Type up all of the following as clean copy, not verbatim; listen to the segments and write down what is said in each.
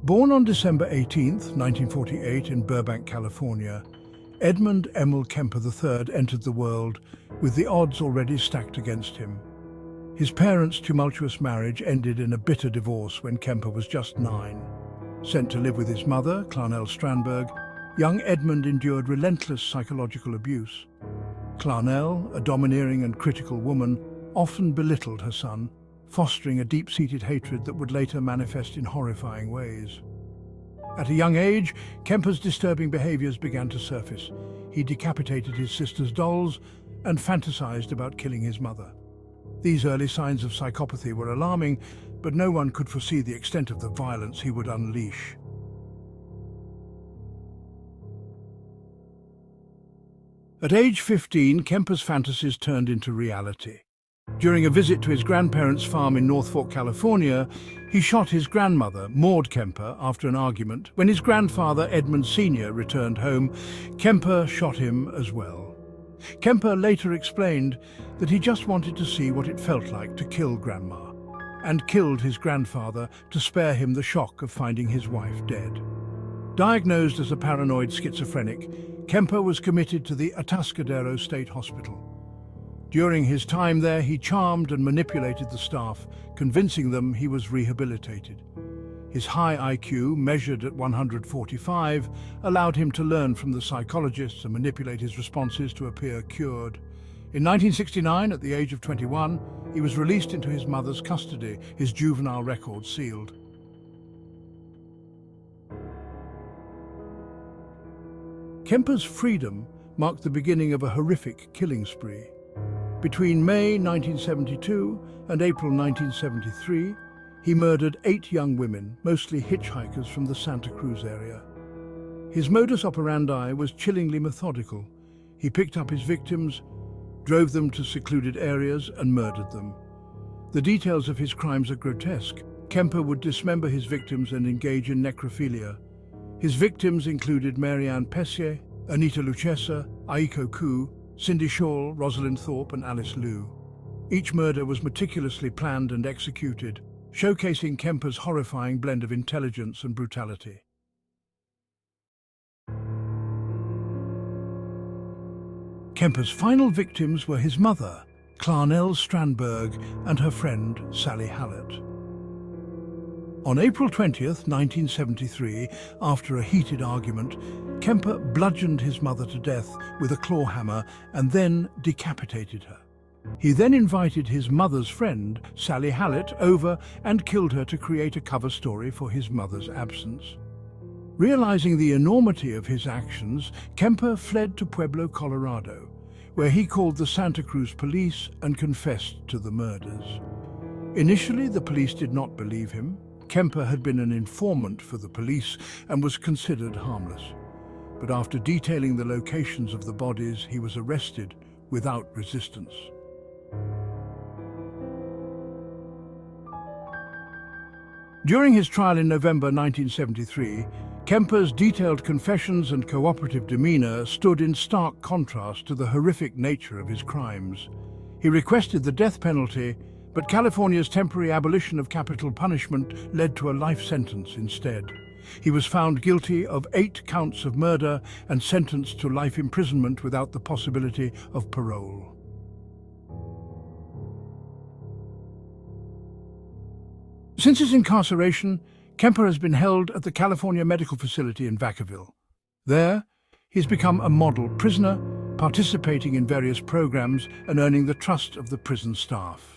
Born on December 18, 1948 in Burbank, California, Edmund Kemper III entered the world with the odds already stacked against him. His parents' tumultuous marriage ended in a bitter divorce when Kemper was just 9. Sent to live with his mother, Clarnell Strandberg, young Edmund endured relentless psychological abuse. Clarnell, a domineering and critical woman, often belittled her son, fostering a deep-seated hatred that would later manifest in horrifying ways. At a young age, Kemper's disturbing behaviors began to surface. He decapitated his sister's dolls and fantasized about killing his mother. These early signs of psychopathy were alarming, but no one could foresee the extent of the violence he would unleash. At age 15, Kemper's fantasies turned into reality. During a visit to his grandparents' farm in North Fork, California, he shot his grandmother, Maud Kemper, after an argument. When his grandfather, Edmund Sr., returned home, Kemper shot him as well. Kemper later explained that he just wanted to see what it felt like to kill Grandma, and killed his grandfather to spare him the shock of finding his wife dead. Diagnosed as a paranoid schizophrenic, Kemper was committed to the Atascadero State Hospital. During his time there, he charmed and manipulated the staff, convincing them he was rehabilitated. His high IQ, measured at 145, allowed him to learn from the psychologists and manipulate his responses to appear cured. In 1969, at the age of 21, he was released into his mother's custody, his juvenile record sealed. Kemper's freedom marked the beginning of a horrific killing spree. Between May 1972 and April 1973, he murdered 8 young women, mostly hitchhikers from the Santa Cruz area. His modus operandi was chillingly methodical. He picked up his victims, drove them to secluded areas, and murdered them. The details of his crimes are grotesque. Kemper would dismember his victims and engage in necrophilia. His victims included Marianne Pessier, Anita Luchesa, Aiko Koo, Cindy Shaw, Rosalind Thorpe, and Alice Liu. Each murder was meticulously planned and executed, showcasing Kemper's horrifying blend of intelligence and brutality. Kemper's final victims were his mother, Clarnell Strandberg, and her friend, Sally Hallett. On April 20th, 1973, after a heated argument, Kemper bludgeoned his mother to death with a claw hammer and then decapitated her. He then invited his mother's friend, Sally Hallett, over and killed her to create a cover story for his mother's absence. Realizing the enormity of his actions, Kemper fled to Pueblo, Colorado, where he called the Santa Cruz police and confessed to the murders. Initially, the police did not believe him. Kemper had been an informant for the police and was considered harmless. But after detailing the locations of the bodies, he was arrested without resistance. During his trial in November 1973, Kemper's detailed confessions and cooperative demeanor stood in stark contrast to the horrific nature of his crimes. He requested the death penalty, but California's temporary abolition of capital punishment led to a life sentence instead. He was found guilty of 8 counts of murder and sentenced to life imprisonment without the possibility of parole. Since his incarceration, Kemper has been held at the California Medical Facility in Vacaville. There, he's become a model prisoner, participating in various programs and earning the trust of the prison staff.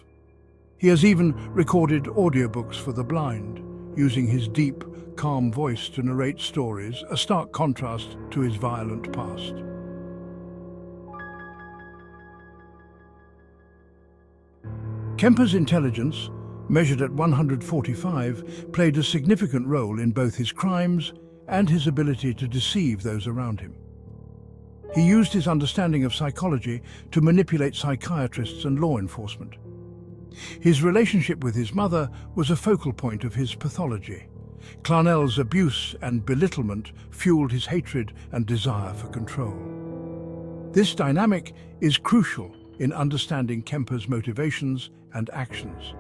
He has even recorded audiobooks for the blind, using his deep, calm voice to narrate stories, a stark contrast to his violent past. Kemper's intelligence, measured at 145, played a significant role in both his crimes and his ability to deceive those around him. He used his understanding of psychology to manipulate psychiatrists and law enforcement. His relationship with his mother was a focal point of his pathology. Clarnell's abuse and belittlement fueled his hatred and desire for control. This dynamic is crucial in understanding Kemper's motivations and actions.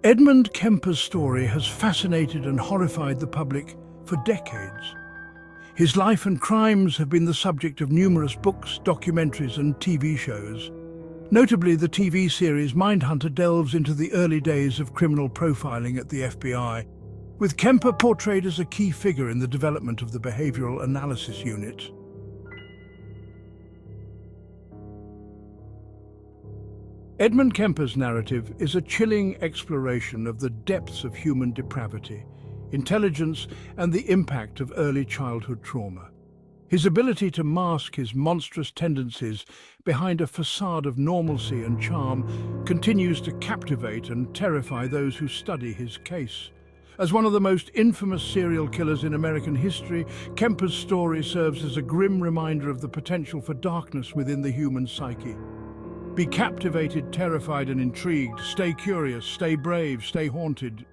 Edmund Kemper's story has fascinated and horrified the public for decades. His life and crimes have been the subject of numerous books, documentaries and TV shows. Notably, the TV series Mindhunter delves into the early days of criminal profiling at the FBI, with Kemper portrayed as a key figure in the development of the Behavioral Analysis Unit. Edmund Kemper's narrative is a chilling exploration of the depths of human depravity, intelligence, and the impact of early childhood trauma. His ability to mask his monstrous tendencies behind a facade of normalcy and charm continues to captivate and terrify those who study his case. As one of the most infamous serial killers in American history, Kemper's story serves as a grim reminder of the potential for darkness within the human psyche. Be captivated, terrified, and intrigued. Stay curious, stay brave, stay haunted.